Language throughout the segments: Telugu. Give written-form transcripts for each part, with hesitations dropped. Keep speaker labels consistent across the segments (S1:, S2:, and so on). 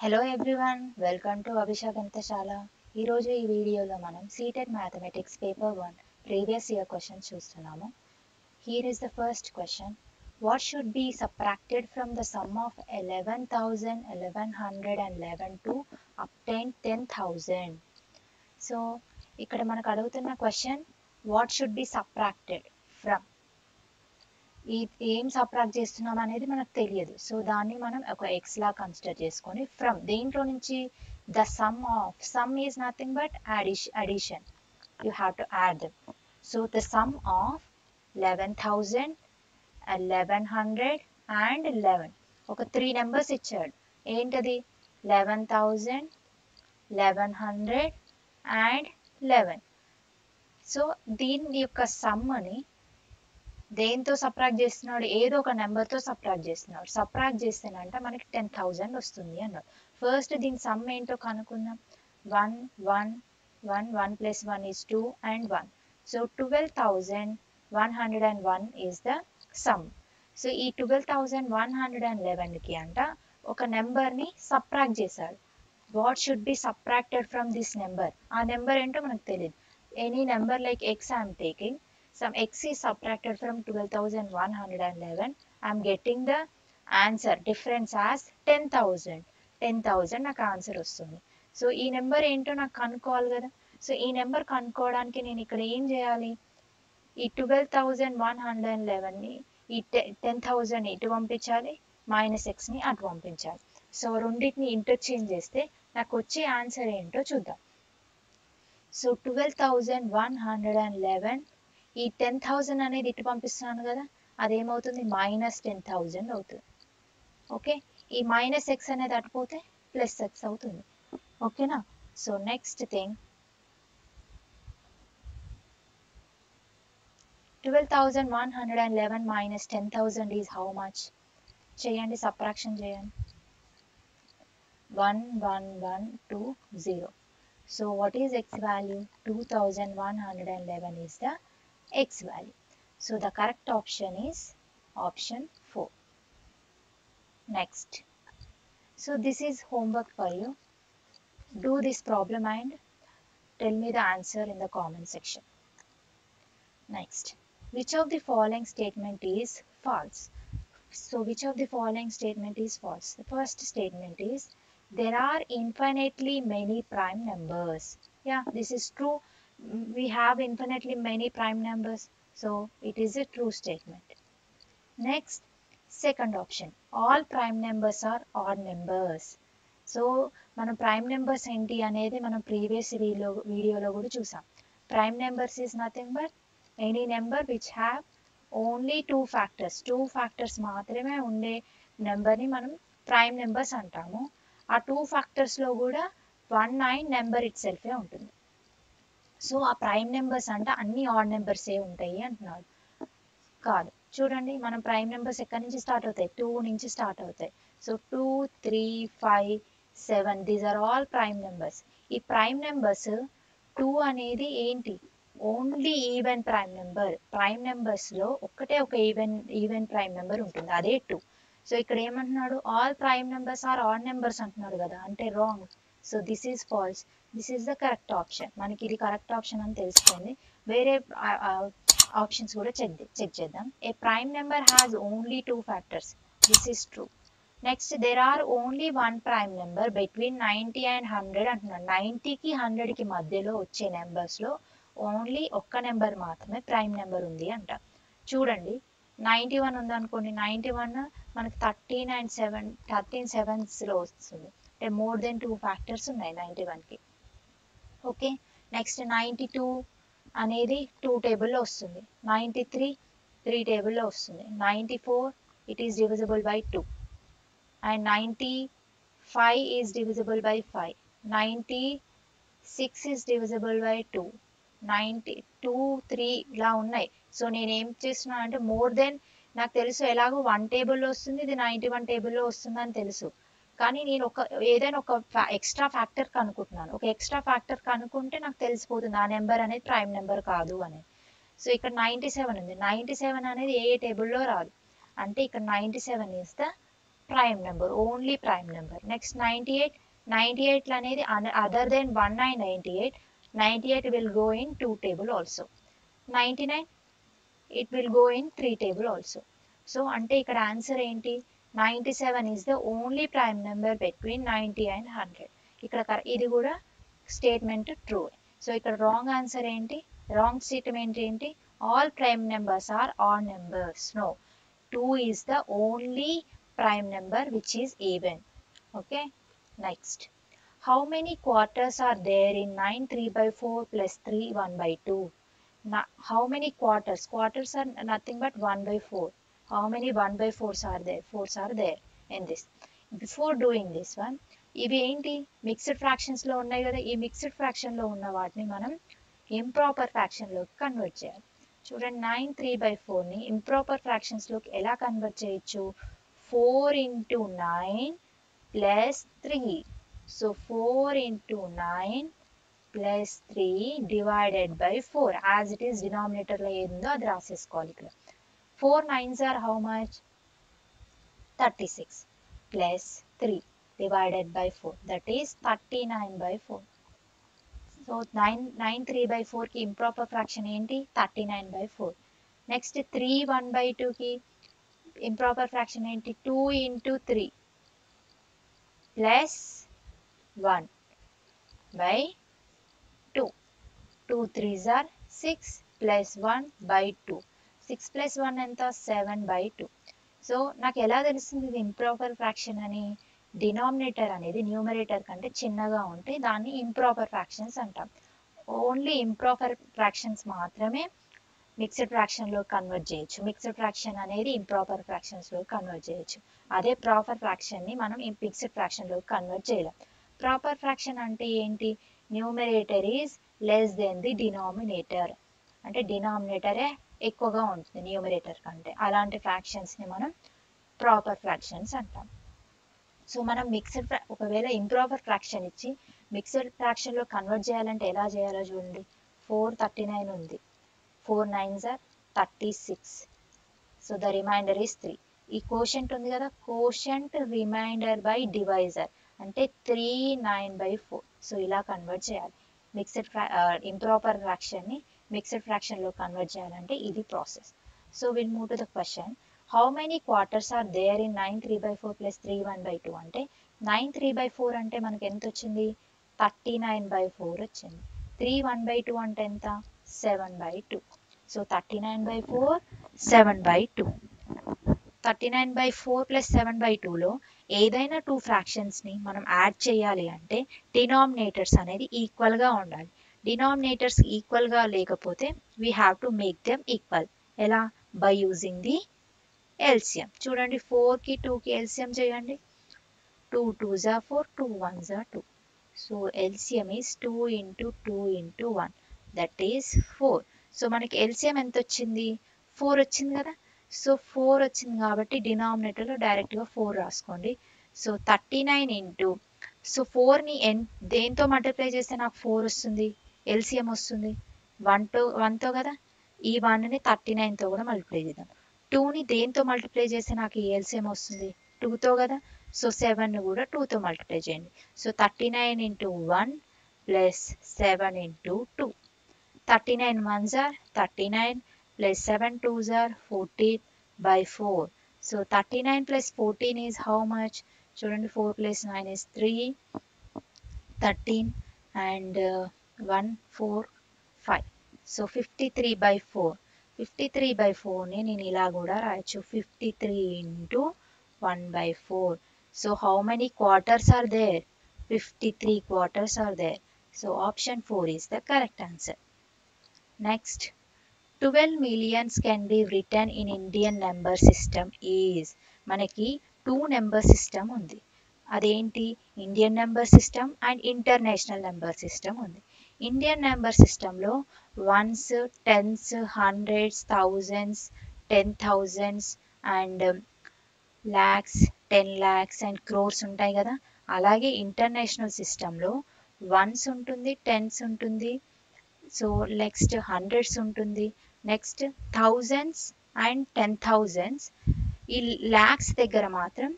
S1: Hello everyone, welcome to Abhisha గణితశాల. ఈరోజు ఈ వీడియోలో మనం CTET mathematics paper 1 previous year question చూస్తున్నాము. Here is the first question. What should be subtracted from the sum of 11,1111 to obtain 10,000? So ఇక్కడ మనకు అడుగుతున్న question what should be subtracted from. ఏం సబ్ట్రాక్ట్ చేస్తున్నాం అనేది మనకు తెలియదు. సో దాన్ని మనం ఒక ఎక్స్ లా కన్సిడర్ చేసుకొని ఫ్రమ్ దేంట్లో నుంచి the sum is nothing but addition. You have to add them. So the sum of 11,000, 1100 and 11. ఒక 3 నెంబర్స్ ఇచ్చాడు. ఏంటది? 11,000, 1100 అండ్ 11. సో దీని యొక్క సమ్ని దేంతో సబ్ట్రాక్ట్ చేస్తున్నాడు? ఏదో ఒక నెంబర్తో సబ్ట్రాక్ట్ చేస్తున్నాడు. సబ్ట్రాక్ట్ చేస్తేనంట మనకి 10,000 వస్తుంది అన్నాడు. ఫస్ట్ దీని సమ్ ఏంటో కనుక్కుందాం. 1 1 1 1 plus 1 is 2 and 1. So 12,101 is the sum. So ఈ 12,111కి అంట ఒక నెంబర్ని సబ్ట్రాక్ట్ చేశాడు. What should be subtracted from this number? ఆ నెంబర్ ఏంటో మనకు తెలియదు. Any number like x I am taking. Some x is subtracted from 12,111. I am getting the answer difference as 10,000. 10,000 నాకు ఆన్సర్ వస్తుంది. సో ఈ నెంబర్ ఏంటో నాకు కనుక్కోవాలి కదా. సో ఈ నెంబర్ కనుక్కోవడానికి నేను ఇక్కడ ఏం చేయాలి? ఈ 12,111ని ఈ 10,000 ఇటు పంపించాలి, మైనస్ ఎక్స్ని అటు పంపించాలి. సో రెండింటిని ఇంటర్చేంజ్ చేస్తే నాకు వచ్చే ఆన్సర్ ఏంటో చూద్దాం. సో 12,111 ఈ 10,000 అనేది ఇటు పంపిస్తున్నాను కదా, అదేమవుతుంది? మైనస్ 10,000 అవుతుంది. ఓకే, ఈ మైనస్ ఎక్స్ అనేది అటుపోతే ప్లస్ ఎక్స్ అవుతుంది. ఓకేనా? So next thing, 12,111 minus 10,000 is how much? చేయండి, సబ్ట్రాక్షన్ చేయండి. 11120. So what is x value? 2,111 is the x value. So the correct option is option 4. Next. So this is homework for you. Do this problem and tell me the answer in the comment section. Next. Which of the following statement is false? So which of the following statement is false? The first statement is there are infinitely many prime numbers. Yeah, this is true. We have infinitely many prime numbers. So it is a true statement. Next, second option. All prime numbers are odd numbers. So మనం ప్రైమ్ నెంబర్స్ ఏంటి అనేది మనం ప్రీవియస్ వీడియోలో కూడా చూసాం. Prime numbers is nothing but any number which have only 2 factors. 2 factors మాత్రమే ఉండే నెంబర్ని మనం ప్రైమ్ నెంబర్స్ అంటాము. ఆ 2 factorsలో కూడా 19 నెంబర్ ఇట్ సెల్ఫే ఉంటుంది. సో ఆ ప్రైమ్ నెంబర్స్ అంటే అన్ని ఆడ్ నెంబర్సే ఉంటాయి అంటున్నాడు. కాదు, చూడండి, మనం ప్రైమ్ నెంబర్స్ ఎక్కడి నుంచి స్టార్ట్ అవుతాయి? 2 నుంచి స్టార్ట్ అవుతాయి. So 2 3 5 7 these are all prime numbers. ఈ ప్రైమ్ నెంబర్స్ 2 అనేది ఏంటి? Only even prime number. Prime నెంబర్స్లో ఒక్కటే ఒక ఈవెన్ ప్రైమ్ నెంబర్ ఉంటుంది, అదే 2. సో ఇక్కడ ఏమంటున్నాడు? All prime numbers are odd numbers అంటున్నాడు కదా, అంటే wrong. So this is false. This is the correct option. మనకి ఇది కరెక్ట్ ఆప్షన్ అని తెలిసిపోయింది. వేరే ఆప్షన్స్ కూడా చెక్ చేద్దాం. A prime number has only 2 factors. This is true. Next, there are only 1 prime number between 90 and 100 అంటున్నాడు. 90కి 100కి మధ్యలో వచ్చే నెంబర్స్లో ఓన్లీ ఒక్క నెంబర్ మాత్రమే ప్రైమ్ నెంబర్ ఉంది అంట. చూడండి, 91 ఉందనుకోండి. 91 మనకి 13 and 7లో వస్తుంది. అంటే మోర్ దెన్ 2 factors ఉన్నాయి 91కి. ఓకే, నెక్స్ట్ 92 అనేది 2 టేబుల్లో వస్తుంది. 93 3 టేబుల్లో వస్తుంది. 94 it is divisible by 2 and 95 is divisible by 5. 96 is divisible by 2. 92 3 ఇలా ఉన్నాయి. సో నేను ఏం చేస్తున్నాను అంటే మోర్ దెన్, నాకు తెలుసు ఎలాగో 1 టేబుల్లో వస్తుంది, ఇది 91 టేబుల్లో వస్తుందని తెలుసు. కానీ నేను ఏదైనా ఒక ఎక్స్ట్రా ఫ్యాక్టర్ కనుక్కుంటున్నాను. ఒక ఎక్స్ట్రా ఫ్యాక్టర్ కనుక్కుంటే నాకు తెలిసిపోతుంది ఆ నెంబర్ అనేది ప్రైమ్ నెంబర్ కాదు అనేది. సో ఇక్కడ 97 ఉంది. 97 అనేది ఏ టేబుల్లో రాదు, అంటే ఇక్కడ 97 is the prime number, only prime number. Next 98, 98 అనేది other than 1998, 98 will go in 2 table also. 99, it will go in 3 table also. So అంటే ఇక్కడ ఆన్సర్ ఏంటి, 97 is the only prime number between 90 and 100. ఇక్కడ ఇది కూడా స్టేట్మెంట్ ట్రూ. సో ఇక్కడ రాంగ్ ఆన్సర్ ఏంటి, రాంగ్ స్టేట్మెంట్ ఏంటి, all prime numbers are odd numbers. No, 2 is the only prime number which is even. Okay, next. How many quarters are there in 9 3/4 plus 3 1/2? Now, how many quarters? Quarters are nothing but 1/4. How many 1/4s are there? 4s are there in this. Before doing this one, ఇవి ఏంటి, మిక్స్డ్ ఫ్రాక్షన్స్ లో ఉన్నాయి కదా, ఈ మిక్స్డ్ ఫ్రాక్షన్ లో ఉన్న వాటిని మనం ఇంప్రాపర్ ఫ్రాక్షన్ లోకి కన్వర్ట్ చేయాలి. చూడండి, 9 3/4 ని ఇంప్రాపర్ ఫ్రాక్షన్స్ లోకి ఎలా కన్వర్ట్ చేయొచ్చు, 4 into 9 plus 3. So 4 into 9 plus 3 divided by 4. As it is denominator లో ఏదో అది రాసేసుకోవాలి ఇక్కడ. 4 9s are how much, 36 plus 3 divided by 4, that is 39/4. So 9 3/4 కి ఇంప్రాపర్ ఫ్రాక్షన్ ఏంటి, 39/4. నెక్స్ట్ 3 1/2 కి ఇంప్రాపర్ ఫ్రాక్షన్ ఏంటి, 2 into 3 plus 1/2. 2 3s are 6 plus 1/2. 6 plus 1 ఎంత, 7/2. సో నాకు ఎలా తెలుస్తుంది ఇది ఇంప్రాపర్ ఫ్రాక్షన్ అని, డినామినేటర్ అనేది న్యూమరేటర్ కంటే చిన్నగా ఉంటే దాన్ని ఇంప్రాపర్ ఫ్రాక్షన్స్ అంటాం. ఓన్లీ ఇంప్రాపర్ ఫ్రాక్షన్స్ మాత్రమే మిక్స్డ్ ఫ్రాక్షన్ లో కన్వర్ట్ చేయొచ్చు. మిక్స్డ్ ఫ్రాక్షన్ అనేది ఇంప్రాపర్ ఫ్రాక్షన్స్ లో కన్వర్ట్ చేయొచ్చు. అదే ప్రాపర్ ఫ్రాక్షన్ ని మనం మిక్స్డ్ ఫ్రాక్షన్ లో కన్వర్ట్ చేయలేం. ప్రాపర్ ఫ్రాక్షన్ అంటే ఏంటి, numerator is less than the denominator, అంటే డినామినేటరే ఎక్కువగా ఉంటుంది న్యూమరేటర్ కంటే. అలాంటి ఫ్రాక్షన్స్ ని మనం ప్రాపర్ ఫ్రాక్షన్స్ అంటాం. సో మనం ఒకవేళ ఇంప్రాపర్ ఫ్రాక్షన్ ఇచ్చి మిక్స్డ్ ఫ్రాక్షన్ లో కన్వర్ట్ చేయాలంటే ఎలా చేయాలో చూడండి. 439 ఉంది, 4 9s are 36. So the remainder is 3. ఈ కోషంట్ ఉంది కదా, కోషంట్ రిమైండర్ బై డివైజర్ అంటే 3 9/4. సో ఇలా కన్వర్ట్ చేయాలి. మిక్స్డ్ ఇంప్రాపర్ ఫ్రాక్షన్ ని మిక్స్డ్ ఫ్రాక్షన్ లో కన్వర్ట్ చేయాలంటే ఇది process. So will move to the question. How many quarters are there in 9 3/4 plus 3 1/2? అంటే 9 3/4 అంటే మనకి ఎంత వచ్చింది, 39/4 వచ్చింది. 3 1/2 అంటే ఎంత, 7/2. సో 39/4 7/2. 39/4 plus 7/2 లో ఏదైనా 2 ఫ్రాక్షన్స్ ని మనం యాడ్ చేయాలి అంటే డినామినేటర్స్ అనేది ఈక్వల్ గా ఉండాలి. డినామినేటర్స్ ఈక్వల్ గా లేకపోతే we have to make them equal. ఎలా, బై యూజింగ్ ది ఎల్సిఎం. చూడండి, 4 కి 2 కి ఎల్సిఎం చేయండి. 2 2s are 4, 2 1s are 2. So LCM is 2 into 2 into 1, that is 4. So మనకి ఎల్సిఎం ఎంత వచ్చింది, 4 వచ్చింది కదా. సో 4 వచ్చింది కాబట్టి డినామినేటర్లో డైరెక్ట్గా 4 రాసుకోండి. సో 39 into, సో 4ని దేంతో మల్టిప్లై చేస్తే నాకు 4 వస్తుంది, ఎల్సిఎం వస్తుంది 1తో కదా. ఈ 1ని 39తో కూడా మల్టిప్లై చేద్దాం. 2ని దేంతో మల్టిప్లై చేస్తే నాకు ఈ ఎల్సిఎం వస్తుంది, 2తో కదా. సో 7ని కూడా 2తో మల్టిప్లై చేయండి. So 39 into 1 plus 7 into 2. 39 1s are 39 plus 7 2s are 14/4. So 39 plus 14 is how much? చూడండి, 4 plus 9 is 3, 13 and 1 4 5. So 53/4. 53/4ని నేను ఇలా కూడా రాయొచ్చు, 53 into 1/4. So how many quarters are there? 53 quarters are there. So option 4 is the correct answer. Next, 12 millions can be written in Indian number system is, మనకి 2 నెంబర్ సిస్టమ్ ఉంది. అదేంటి, Indian number system and international number system ఉంది. ఇండియన్ నెంబర్ సిస్టంలో 1s 10s 100s 1000s 10,000s and lakhs 10 lakhs and crores ఉంటాయి కదా. అలాగే ఇంటర్నేషనల్ సిస్టంలో 1s ఉంటుంది, 10s ఉంటుంది, సో నెక్స్ట్ 100s ఉంటుంది, నెక్స్ట్ 1000s అండ్ 10,000s. ఈ lakhs దగ్గర మాత్రం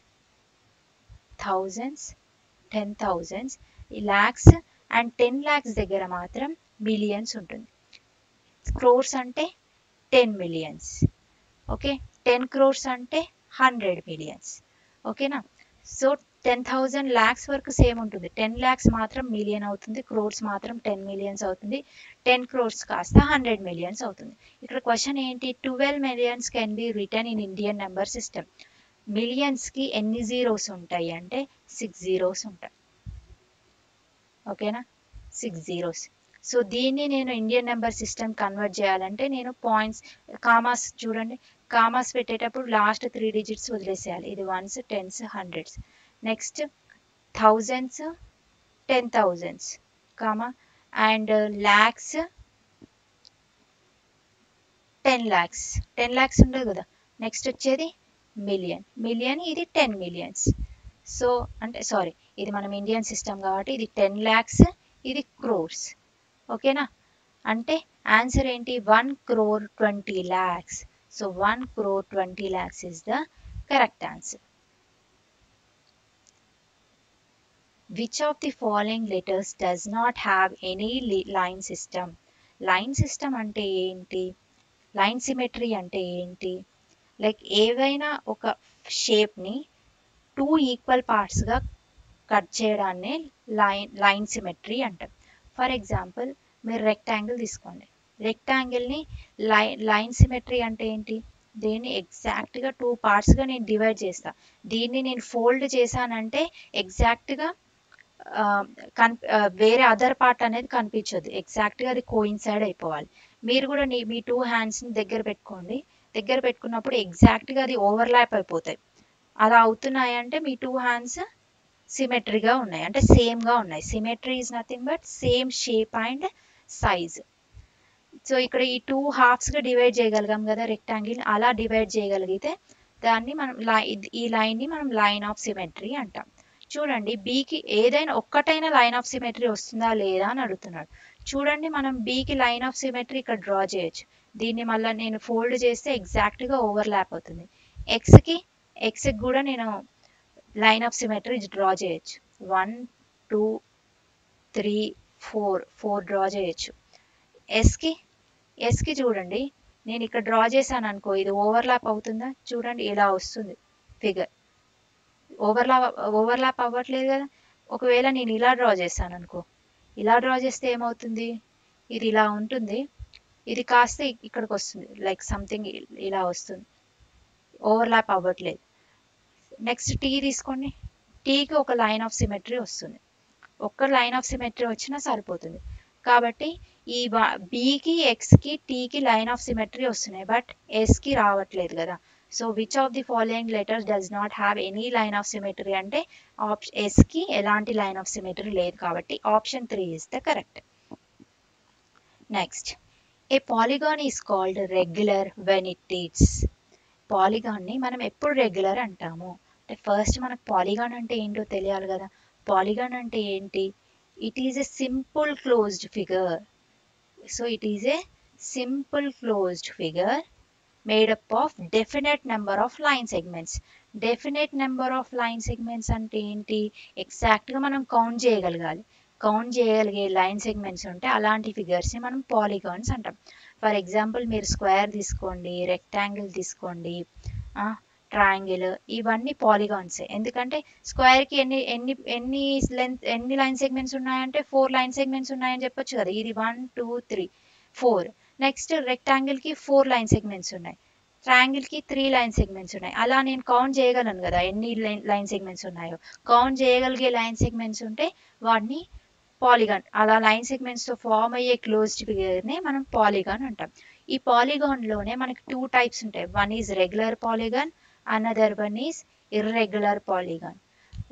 S1: thousands, 10,000s, lakhs and 10 lakhs దగ్గర మాత్రం మిలియన్స్ ఉంటుంది. క్రోర్స్ అంటే 10 millions. ఓకే, 10 crores అంటే 100 millions. ఓకేనా? సో 10,000 lakhs వరకు సేమ్ ఉంటుంది. 10 lakhs మాత్రం మిలియన్ అవుతుంది, క్రోర్స్ మాత్రం 10 millions అవుతుంది, 10 crores కాస్త 100 millions అవుతుంది. ఇక్కడ క్వశ్చన్ ఏంటి? 12 millions can be return in Indian number system. మిలియన్స్కి ఎన్ని జీరోస్ ఉంటాయి అంటే 6 zeros ఉంటాయి. ఓకేనా? 6 zeros. సో దీన్ని నేను ఇండియన్ నెంబర్ సిస్టమ్ కన్వర్ట్ చేయాలంటే నేను పాయింట్స్, కామాస్ చూడండి, కామాస్ పెట్టేటప్పుడు లాస్ట్ 3 digits వదిలేసేయాలి. ఇది ones, tens, hundreds. Next thousands, 10,000s, comma, and lakhs, 10 lakhs. 10 lakhs ఉండదు కదా. నెక్స్ట్ వచ్చేది మిలియన్. మిలియన్ ఇది 10 millions. సో అంటే సారీ, ఇది మనం ఇండియన్ సిస్టమ్ కాబట్టి ఇది 10 lakhs, ఇది క్రోర్స్. ఓకేనా? అంటే ఆన్సర్ ఏంటి? 1 crore 20 lakhs. So 1 crore 20 lakhs is the correct answer. Which of the following letters does not have any line system? Line system అంటే ఏంటి? లైన్ సిమెట్రీ అంటే ఏంటి? లైక్ ఏవైనా ఒక షేప్ని 2 ఈక్వల్ పార్ట్స్గా కట్ చేయడాన్ని లైన్ సిమెట్రీ అంటాం. ఫర్ ఎగ్జాంపుల్ మీరు రెక్టాంగిల్ తీసుకోండి. రెక్టాంగిల్ని లైన్ సిమెట్రీ అంటే ఏంటి? దీన్ని ఎగ్జాక్ట్గా 2 పార్ట్స్గా నేను డివైడ్ చేస్తా. దీన్ని నేను ఫోల్డ్ చేశానంటే ఎగ్జాక్ట్గా వేరే అదర్ పార్ట్ అనేది కనిపించదు. ఎగ్జాక్ట్గా అది కోయిన్సైడ్ అయిపోవాలి. మీరు కూడా మీ 2 handsని దగ్గర పెట్టుకోండి. దగ్గర పెట్టుకున్నప్పుడు ఎగ్జాక్ట్గా అది ఓవర్లాప్ అయిపోతాయి. అలా అవుతున్నాయి అంటే మీ 2 hands సిమెట్రీగా ఉన్నాయి, అంటే సేమ్గా ఉన్నాయి. Symmetry is nothing but same shape and size. So ఇక్కడ ఈ 2 halfsగా డివైడ్ చేయగలిగాం కదా రెక్టాంగిల్. అలా డివైడ్ చేయగలిగితే దాన్ని మనం ఈ లైన్ని మనం లైన్ ఆఫ్ సిమెట్రీ అంటాం. చూడండి, బీకి ఏదైనా ఒక్కటైనా లైన్ ఆఫ్ సిమెట్రీ వస్తుందా లేదా అని అడుగుతున్నాడు. చూడండి, మనం బీకి లైన్ ఆఫ్ సిమెట్రీ ఇక్కడ డ్రా చేయొచ్చు. దీన్ని మళ్ళీ నేను ఫోల్డ్ చేస్తే ఎగ్జాక్ట్గా ఓవర్లాప్ అవుతుంది. ఎక్స్కి కూడా నేను లైన్ ఆఫ్ సిమెట్రీ డ్రా చేయొచ్చు. 1 2 3 4 డ్రా చేయొచ్చు. ఎస్కి చూడండి, నేను ఇక్కడ డ్రా చేశాను అనుకో, ఇది ఓవర్లాప్ అవుతుందా? చూడండి, ఇలా వస్తుంది ఫిగర్. ఓవర్లాప్ అవ్వట్లేదు కదా. ఒకవేళ నేను ఇలా డ్రా చేశాను అనుకో, ఇలా డ్రా చేస్తే ఏమవుతుంది? ఇది ఇలా ఉంటుంది, ఇది కాస్త ఇక్కడికి వస్తుంది, లైక్ సంథింగ్ ఇలా వస్తుంది. ఓవర్లాప్ అవ్వట్లేదు. నెక్స్ట్ టీ తీసుకోండి. టీకి ఒక లైన్ ఆఫ్ సిమెట్రీ వస్తుంది. ఒక్క లైన్ ఆఫ్ సిమెట్రీ వచ్చినా సరిపోతుంది. కాబట్టి ఈ బీకి, ఎక్స్కి, టీకి లైన్ ఆఫ్ సిమెట్రీ వస్తున్నాయి, బట్ ఎస్కి రావట్లేదు కదా. So which of the following letters does not have any line of symmetry అంటే ఎస్కి ఎలాంటి లైన్ ఆఫ్ సిమెట్రీ లేదు, కాబట్టి option 3 is the correct. Next, a polygon is called regular when it is. పాలిగాన్ని మనం ఎప్పుడు రెగ్యులర్ అంటాము అంటే ఫస్ట్ మనకు పాలిగాన్ అంటే ఏంటో తెలియాలి కదా. పాలిగాన్ అంటే ఏంటి? It is a simple closed figure. So it is a simple closed figure made up of definite number of line segments. Definite number of line segments అంటే ఏంటి? ఎగ్జాక్ట్గా మనం కౌంట్ చేయగలగాలి. కౌంట్ చేయగలిగే లైన్ సెగ్మెంట్స్ ఉంటే అలాంటి ఫిగర్స్ని మనం పాలిగాన్స్ అంటాం. ఫర్ ఎగ్జాంపుల్ మీరు స్క్వేర్ తీసుకోండి, రెక్టాంగిల్ తీసుకోండి, ట్రయాంగిల్, ఇవన్నీ పాలిగాన్సే. ఎందుకంటే స్క్వేర్కి ఎన్ని లైన్ సెగ్మెంట్స్ ఉన్నాయంటే 4 లైన్ సెగ్మెంట్స్ ఉన్నాయని చెప్పొచ్చు కదా. ఇది 1 2 3 4. నెక్స్ట్ రెక్టాంగిల్కి 4 లైన్ సెగ్మెంట్స్ ఉన్నాయి, ట్రయాంగిల్కి 3 లైన్ సెగ్మెంట్స్ ఉన్నాయి. అలా నేను కౌంట్ చేయగలను కదా ఎన్ని లైన్ సెగ్మెంట్స్ ఉన్నాయో. కౌంట్ చేయగలిగే లైన్ సెగ్మెంట్స్ ఉంటే వాటిని పాలిగాన్, అలా లైన్ సెగ్మెంట్స్తో ఫామ్ అయ్యే క్లోజ్డ్ ఫిగర్ని మనం పాలిగాన్ అంటాం. ఈ పాలిగాన్లోనే మనకి 2 types ఉంటాయి. One is regular polygon, another one is irregular polygon.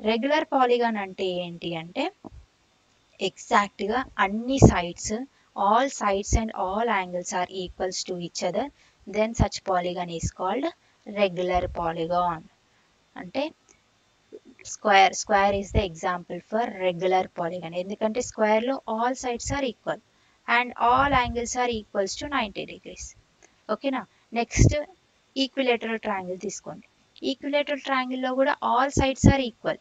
S1: Regular polygon అంటే ఏంటి అంటే ఎగ్జాక్ట్గా అన్ని sides, all sides and all angles are equals to each other, then such polygon is called regular polygon. అంటే square is the example for regular polygon. ఎందుకంటే స్క్వేర్ లో all sides are equal and all angles are equals to 90 degrees. ఓకేనా? నెక్స్ట్ ఈక్విలేటరల్ ట్రయాంగిల్ తీసుకోండి. ఈక్విలేటరల్ ట్రయాంగిల్ లో కూడా all sides are equal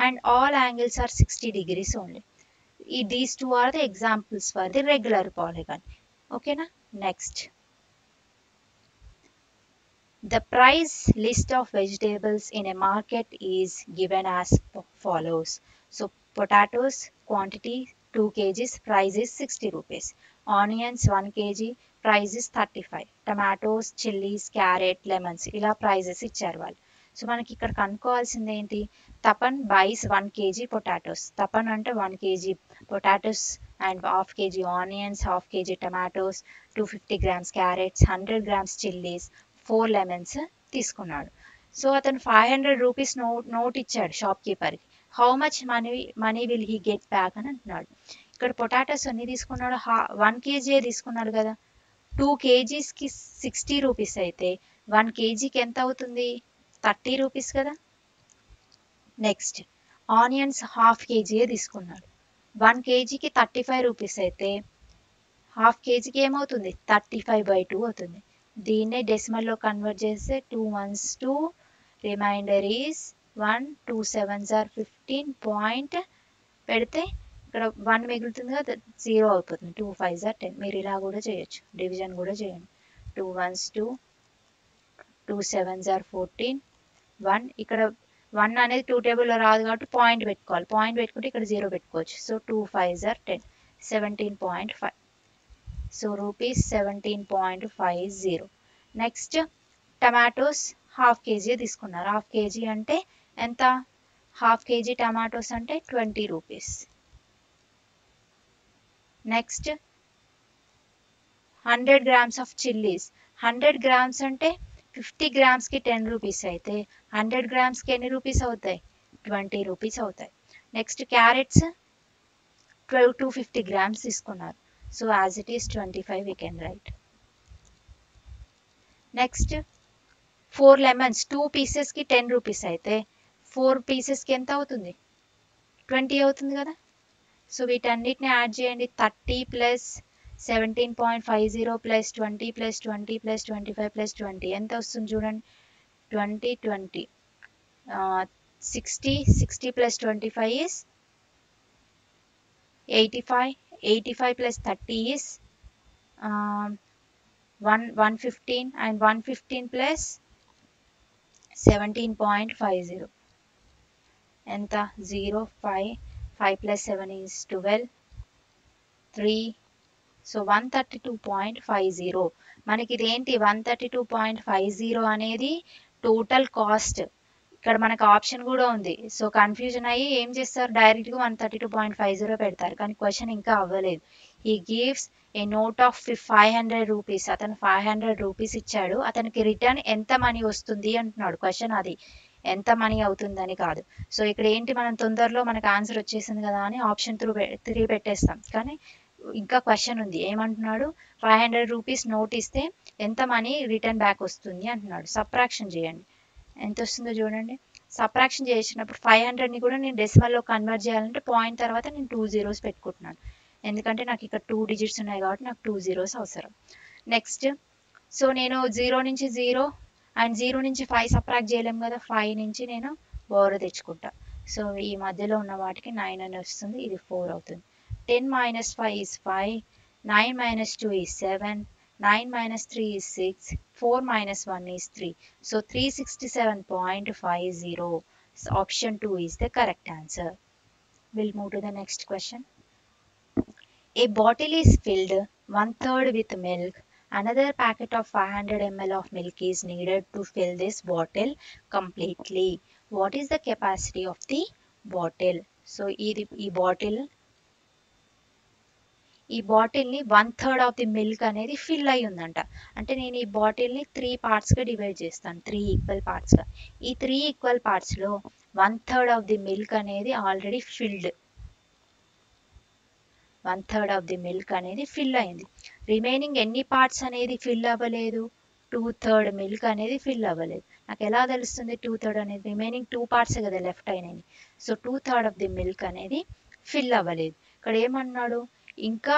S1: and all angles are 60 degrees only. These two are the examples for the regular polygon. Okay na? Next, the price list of vegetables in a market is given as follows. So potatoes quantity 2 kgs, price is 60 rupees. Onions 1 kg, price is 35. Tomatoes, chilies, carrot, lemons ఇలా ప్రైజెస్ ఇచ్చారు వాళ్ళు. సో మనకి ఇక్కడ కనుక్కోవాల్సింది ఏంటి? Tapan buys 1 kg potatoes. Tapan అంటే 1 kg potatoes and half kg onions, half kg tomatoes, 250 grams carrots, 100 grams chillies, 4 lemons తీసుకున్నాడు. సో అతను 500 రూపీస్ నోట్ ఇచ్చాడు షాప్ కీపర్కి. How much money will he get back అని అంటున్నాడు. ఇక్కడ పొటాటోస్ అన్ని తీసుకున్నాడు, 1 kg తీసుకున్నాడు కదా. 2 kgsకి 60 రూపీస్ అయితే 1 kgకి ఎంత అవుతుంది? 30 రూపీస్ కదా. నెక్స్ట్, ఆనియన్స్ హాఫ్ kg తీసుకున్నాడు. 1 kgకి 35 రూపీస్ అయితే హాఫ్ kgకి ఏమవుతుంది? 35/2 అవుతుంది. దీన్నే డెసిమల్లో కన్వర్ట్ చేస్తే 2 1s 2, remainder is 1, 2 7s are 15 point పెడితే ఇక్కడ 1 మిగులుతుంది కదా, 0 అయిపోతుంది. 2 5s are 10. మీరు ఇలా కూడా చేయొచ్చు, డివిజన్ కూడా చేయండి. 2 1s 2, 2 7s are 14, 1 ఇక్కడ 1 అనేది 2 టేబుల్లో రాదు కాబట్టి పాయింట్ పెట్టుకోవాలి. పాయింట్ పెట్టుకుంటే ఇక్కడ 0 పెట్టుకోవచ్చు. So 2 5s are 10, 17.5. So rupees 17.50. Next, tomatoes half kg తీసుకున్నారు. హాఫ్ kg అంటే ఎంత? హాఫ్ kg టమాటోస్ అంటే 20 rupees. Next, 100 grams of chillies. 100 grams అంటే 50 grams-కి 10 రూపీస్ అయితే 100 grams-కి ఎన్ని రూపీస్ అవుతాయి? 20 రూపీస్ అవుతాయి. నెక్స్ట్, క్యారెట్స్ 250 grams తీసుకున్నారు. So as it is 25 we can write. Next, 4 lemons 2 pieces కి 10 రూపీస్ అయితే 4 pieces కి ఎంత అవుతుంది? 20 అవుతుంది కదా. సో వీటన్నిటిని యాడ్ చేయండి. 30 plus 17.50 plus 20 plus 20 plus 25 plus 20 ఎంత వస్తుంది చూడండి. 20 20 60 plus 25 is 85. 85 plus 30 is 115 and 115 plus 17.50 ఎంత? 0 5 5 plus 7 is 12 3. సో 132.50. మనకి ఇదేంటి? 132.50 అనేది టోటల్ కాస్ట్. ఇక్కడ మనకు ఆప్షన్ కూడా ఉంది. సో కన్ఫ్యూజన్ అయ్యి ఏం చేస్తారు? డైరెక్ట్గా 132.50 పెడతారు. కానీ క్వశ్చన్ ఇంకా అవ్వలేదు. He gives a note of 500 rupees. అతను 500 రూపీస్ ఇచ్చాడు. అతనికి రిటర్న్ ఎంత మనీ వస్తుంది అంటున్నాడు. క్వశ్చన్ అది ఎంత మనీ అవుతుందని కాదు. సో ఇక్కడ ఏంటి, మనం తొందరలో మనకు ఆన్సర్ వచ్చేసింది కదా అని ఆప్షన్ 3 పెట్టేస్తాం. కానీ ఇంకా క్వశ్చన్ ఉంది. ఏమంటున్నాడు? 500 రూపీస్ నోట్ ఇస్తే ఎంత మనీ రిటర్న్ బ్యాక్ వస్తుంది అంటున్నాడు. సబ్ట్రాక్షన్ చేయండి. ఎంత వస్తుందో చూడండి. సబ్ట్రాక్షన్ చేసినప్పుడు 500ని కూడా నేను డెసిమల్లో కన్వర్ట్ చేయాలంటే పాయింట్ తర్వాత నేను 2 zeros పెట్టుకుంటున్నాను. ఎందుకంటే నాకు ఇక్కడ 2 digits ఉన్నాయి కాబట్టి నాకు 2 zeros అవసరం. నెక్స్ట్, సో నేను 0 నుంచి 0 అండ్ 0 నుంచి 5 సబ్ట్రాక్ట్ చేయలేము కదా. 5 నుంచి నేను బోరో తెచ్చుకుంటా. సో ఈ మధ్యలో ఉన్న వాటికి 9 అని వస్తుంది. ఇది 4 అవుతుంది. 10 minus 5 is 5. 9 minus 2 is 7. 9 minus 3 is 6. 4 minus 1 is 3. So 367.50. So option 2 is the correct answer. We'll move to the next question. A bottle is filled 1/3 with milk. Another packet of 500 ml of milk is needed to fill this bottle completely. What is the capacity of the bottle? So ఈ బాటిల్ని 1/3 ఆఫ్ ది మిల్క్ అనేది ఫిల్ అయి ఉందంట. అంటే నేను ఈ బాటిల్ని 3 పార్ట్స్గా డివైడ్ చేస్తాను, 3 ఈక్వల్ పార్ట్స్గా. ఈ 3 ఈక్వల్ పార్ట్స్లో 1/3 ఆఫ్ ది మిల్క్ అనేది already filled. 1/3 of the milk అనేది ఫిల్ అయింది. రిమైనింగ్ ఎన్ని పార్ట్స్ అనేది ఫిల్ అవ్వలేదు? 2/3 మిల్క్ అనేది ఫిల్ అవ్వలేదు. నాకు ఎలా తెలుస్తుంది 2/3 అనేది? రిమైనింగ్ 2 పార్ట్స్ కదా లెఫ్ట్ అయినాయి. సో 2/3 ఆఫ్ ది మిల్క్ అనేది ఫిల్ అవ్వలేదు. ఇక్కడ ఏమన్నాడు? ఇంకా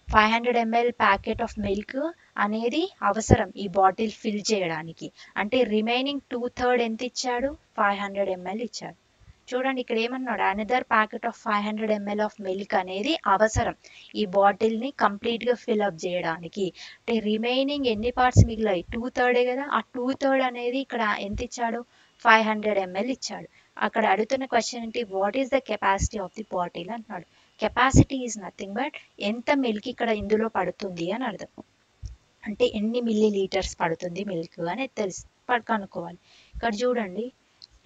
S1: 500 ml ప్యాకెట్ ఆఫ్ మిల్క్ అనేది అవసరం ఈ బాటిల్ ఫిల్ చేయడానికి. అంటే రిమైనింగ్ 2/3 ఎంత ఇచ్చాడు? 500 ml ఇచ్చాడు. చూడండి ఇక్కడ ఏమన్నాడు, another packet of 500 ml of milk అనేది అవసరం ఈ బాటిల్ని కంప్లీట్గా ఫిల్అప్ చేయడానికి. అంటే రిమైనింగ్ ఎన్ని పార్ట్స్ మిగిలాయి, 2/3 కదా, ఆ 2/3 అనేది ఇక్కడ ఎంత ఇచ్చాడు, 500 ml ఇచ్చాడు. అక్కడ అడుగుతున్న క్వశ్చన్ ఏంటి, what is the capacity of the bottle అంటున్నాడు. కెపాసిటీ ఈజ్ నథింగ్ బట్ ఎంత మిల్క్ ఇక్కడ ఇందులో పడుతుంది అని అర్థం. అంటే ఎన్ని మిల్లీ లీటర్స్ పడుతుంది మిల్క్ అని కనుక్కోవాలి. ఇక్కడ చూడండి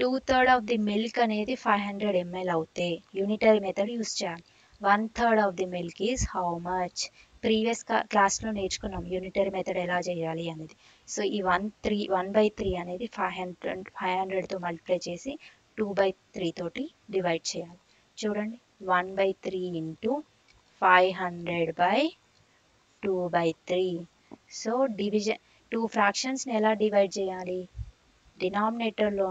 S1: 2/3 ఆఫ్ ది మిల్క్ అనేది 500 ml అవుతే యూనిటరీ మెథడ్ యూస్ చేయాలి. 1/3 of the milk is how much. Previous క్లాస్లో నేర్చుకున్నాం యూనిటరీ మెథడ్ ఎలా చేయాలి అనేది. సో ఈ 1/3 అనేది 500తో మల్టిప్లై చేసి 2/3 తోటి డివైడ్ చేయాలి. చూడండి 1/3 ఇంటూ 500/2/3. సో డివిజన్ 2 ఫ్రాక్షన్స్ని ఎలా డివైడ్ చేయాలి, డినామినేటర్లో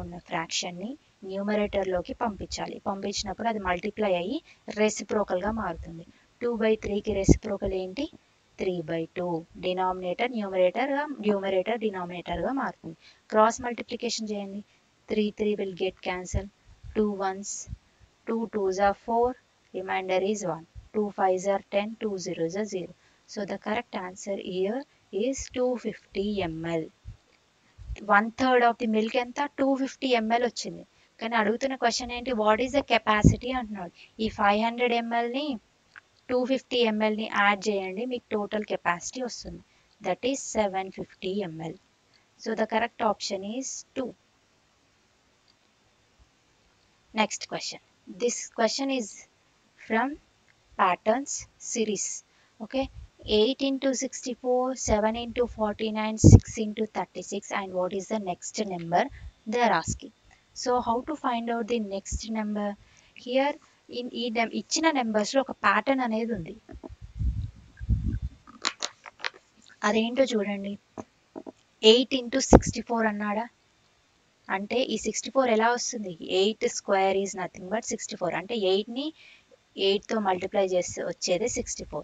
S1: ఉన్న ఫ్రాక్షన్ని న్యూమరేటర్లోకి పంపించాలి. పంపించినప్పుడు అది మల్టిప్లై అయ్యి రెసిప్రోకల్గా మారుతుంది. 2/3కి రెసిప్రోకల్ ఏంటి, 3/2. డినామినేటర్ డినామినేటర్గా మారుతుంది. క్రాస్ మల్టిప్లికేషన్ చేయండి. 3 will get cancel, 2 1s, 2 2s are 4, remainder is 1, 2 5s are 10, 2 0s are 0. So the correct answer here is 250 ml. 1/3 of the milk ఎంత, 250 ml వచ్చింది. కానీ అడుగుతున్న క్వశ్చన్ ఏంటి, వాట్ ఈస్ ద కెపాసిటీ అంటున్నాడు. ఈ 500 mlని 250 mlని యాడ్ చేయండి, మీకు టోటల్ కెపాసిటీ వస్తుంది. That is 750 ml. So the correct option is 2. Next question. This question is from patterns series. Okay, 8 into 64, 7 into 49, 6 into 36, and what is the next number they are asking. So how to find out the next number? Here in ఇచ్చిన నెంబర్స్లో ఒక ప్యాటర్న్ అనేది ఉంది. అదేంటో చూడండి. 8 into 64 అన్నాడా, అంటే ఈ 64 ఎలా వస్తుంది, 8 స్క్వేర్ ఈజ్ నథింగ్ బట్ 64. అంటే 8ని 8తో మల్టిప్లై చేస్తే వచ్చేది 64.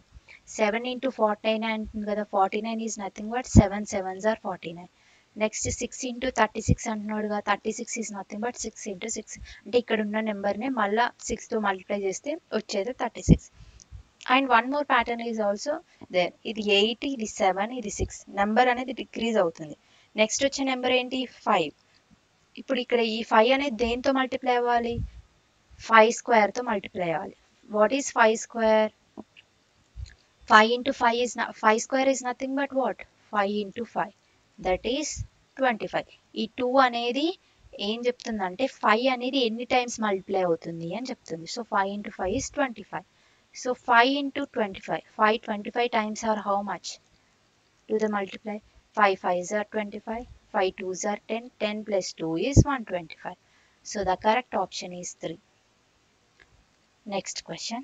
S1: 7 into 49 అంటుంది కదా, 49 is nothing but 7 7s are 49. Next 6 into 36 అంటున్నాడు కదా, 36 ఈజ్ నథింగ్ బట్ 6 into 6. అంటే ఇక్కడ ఉన్న నెంబర్ని మళ్ళీ 6తో మల్టిప్లై చేస్తే వచ్చేది 36. And one more pattern is also there. ఇది 8, ఇది 7, ఇది 6. నెంబర్ అనేది డిక్రీజ్ అవుతుంది. నెక్స్ట్ వచ్చే నెంబర్ ఏంటి, 5. ఇప్పుడు ఇక్కడ ఈ 5 అనేది దేంతో మల్టిప్లై అవ్వాలి, 5 స్క్వేర్తో మల్టిప్లై అవ్వాలి. What is 5 square, 5 into 5 is 5 square is nothing but what, 5 into 5, that is 25. ఈ 2 అనేది ఏం చెప్తుందంటే 5 అనేది ఎన్ని టైమ్స్ మల్టిప్లై అవుతుంది అని చెప్తుంది. So 5 into 5 is 25. So 5 into 25, 5 25 times are how much, do the multiply. 5 5s are 25, 5 2s are 10, 10 plus 2 is 125. So the correct option is 3. Next question.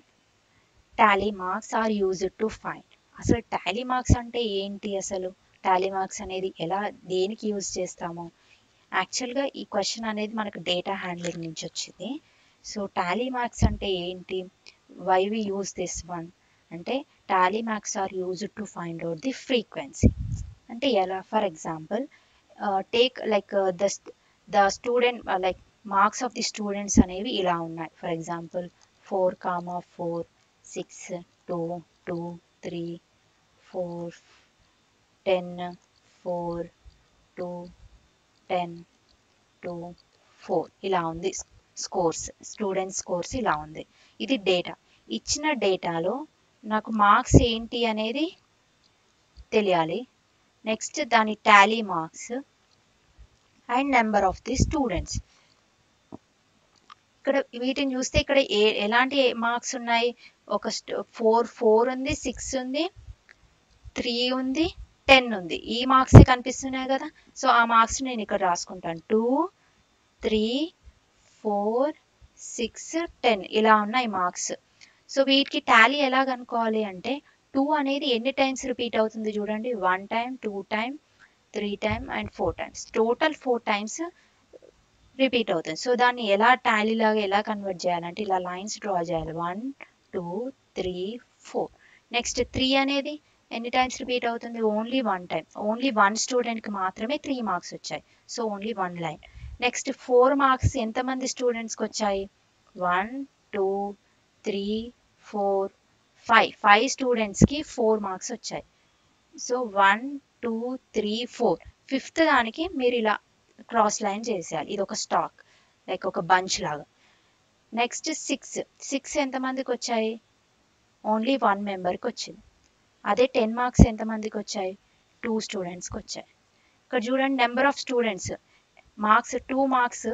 S1: Tally marks are used to find. అసలు టాలీ మార్క్స్ అంటే ఏంటి, అసలు టాలీ మార్క్స్ అనేది ఎలా దేనికి యూజ్ చేస్తాము. యాక్చువల్గా ఈ క్వశ్చన్ అనేది మనకు డేటా హ్యాండ్లింగ్ నుంచి వచ్చింది. సో టాలీ మార్క్స్ అంటే ఏంటి, why we use this one అంటే, tally marks are used to find out the frequency. అంటే ఎలా, for example take like the student like marks of the students అనేవి ఇలా ఉన్నాయి. ఫర్ ఎగ్జాంపుల్ 4, 6, 2, 2, 3, 4, 10, 4, 2, 10, 2, 4 ఇలా ఉంది స్కోర్స్, స్టూడెంట్ స్కోర్స్ ఇలా ఉంది. ఇది డేటా. ఇచ్చిన డేటాలో నాకు మార్క్స్ ఏంటి అనేది తెలియాలి. నెక్స్ట్ దాని Tally marks and number of the students. ఇక్కడ వీటిని చూస్తే ఇక్కడ ఎలాంటి మార్క్స్ ఉన్నాయి, ఒక 4 ఉంది, 6 ఉంది, 3 ఉంది, 10 ఉంది. ఈ మార్క్స్ కనిపిస్తున్నాయి కదా. సో ఆ మార్క్స్ నేను ఇక్కడ రాసుకుంటాను. 2, 3, 4, 6, 10 ఇలా ఉన్నాయి మార్క్స్. సో వీటికి టాలీ ఎలా కనుక్కోవాలి అంటే, 2 అనేది ఎన్ని టైమ్స్ రిపీట్ అవుతుంది చూడండి, 1 time, 2 time, 3 time and 4 times. Total 4 times repeat అవుతుంది. సో దాన్ని ఎలా టాలీ లాగా ఎలా కన్వర్ట్ చేయాలంటే, ఇలా లైన్స్ డ్రా చేయాలి. 1 2 3 4. నెక్స్ట్ 3 అనేది ఎన్ని టైమ్స్ రిపీట్ అవుతుంది, ఓన్లీ 1 time. ఓన్లీ 1 స్టూడెంట్కి మాత్రమే 3 మార్క్స్ వచ్చాయి. So only 1 line. Next 4 marks ఎంతమంది స్టూడెంట్స్కి వచ్చాయి? 1 2 3 4 5 స్టూడెంట్స్కి 4 మార్క్స్ వచ్చాయి. సో 1 2 3 4 ఫిఫ్త్ దానికి మీరు ఇలా క్రాస్ లైన్ చేసేయాలి. ఇది ఒక స్టాక్ లైక్ ఒక బంచ్ లాగా. నెక్స్ట్ 6 ఎంతమందికి వచ్చాయి? ఓన్లీ 1 మెంబర్కి వచ్చింది. అదే 10 మార్క్స్ ఎంతమందికి వచ్చాయి? 2 స్టూడెంట్స్కి వచ్చాయి. ఇక్కడ చూడండి number of students marks 2 marks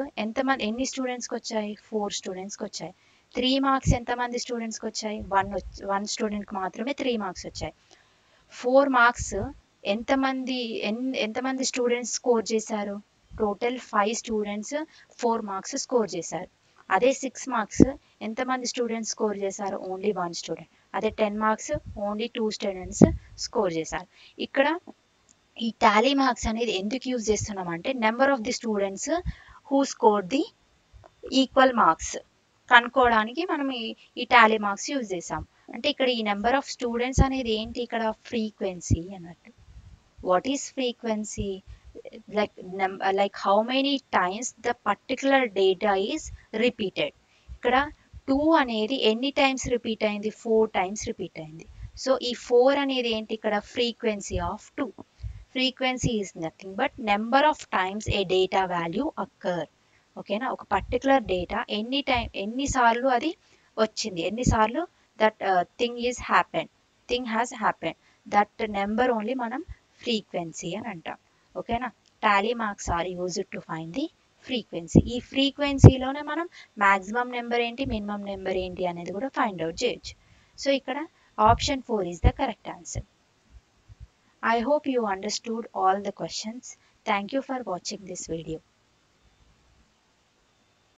S1: ఎన్ని స్టూడెంట్స్కి వచ్చాయి? 4 స్టూడెంట్స్కి వచ్చాయి. 3 మార్క్స్ ఎంతమంది స్టూడెంట్స్కి వచ్చాయి? 1 స్టూడెంట్కి మాత్రమే 3 మార్క్స్ వచ్చాయి. 4 మార్క్స్ ఎంతమంది స్టూడెంట్స్ స్కోర్ చేశారు? టోటల్ 5 స్టూడెంట్స్ 4 మార్క్స్ స్కోర్ చేశారు. అదే 6 మార్క్స్ ఎంతమంది స్టూడెంట్స్ స్కోర్ చేశారు? Only 1 student. అదే 10 మార్క్స్ ఓన్లీ 2 స్టూడెంట్స్ స్కోర్ చేశారు. ఇక్కడ ఈ టాలీ మార్క్స్ అనేది ఎందుకు యూజ్ చేస్తున్నామంటే number of the students who score the equal marks కనుక్కోవడానికి మనం ఈ టాలీ మార్క్స్ యూజ్ చేసాం. అంటే ఇక్కడ ఈ నెంబర్ ఆఫ్ స్టూడెంట్స్ అనేది ఏంటి? ఇక్కడ ఫ్రీక్వెన్సీ అన్నట్టు. What is frequency? like how many times the particular data is repeated. ఇక్కడ 2 అనేది ఎన్ని టైమ్స్ రిపీట్ అయింది? 4 టైమ్స్ రిపీట్ అయింది. సో ఈ 4 అనేది ఏంటి? ఇక్కడ frequency of 2. Frequency is nothing but number of times a data value occur. ఓకేనా? ఒక పర్టికులర్ డేటా ఎన్నిసార్లు అది వచ్చింది, ఎన్నిసార్లు that thing has happen, that number only మనం ఫ్రీక్వెన్సీ అని అంటాం. ఓకేనా? Tally marks are used to find the frequency. ఈ ఫ్రీక్వెన్సీలోనే మనం మ్యాక్సిమం నెంబర్ ఏంటి, మినిమం నెంబర్ ఏంటి అనేది కూడా ఫైండ్ అవుట్ చేయొచ్చు. సో ఇక్కడ option 4 is the correct answer. I hope you understood all the questions. Thank you for watching this video.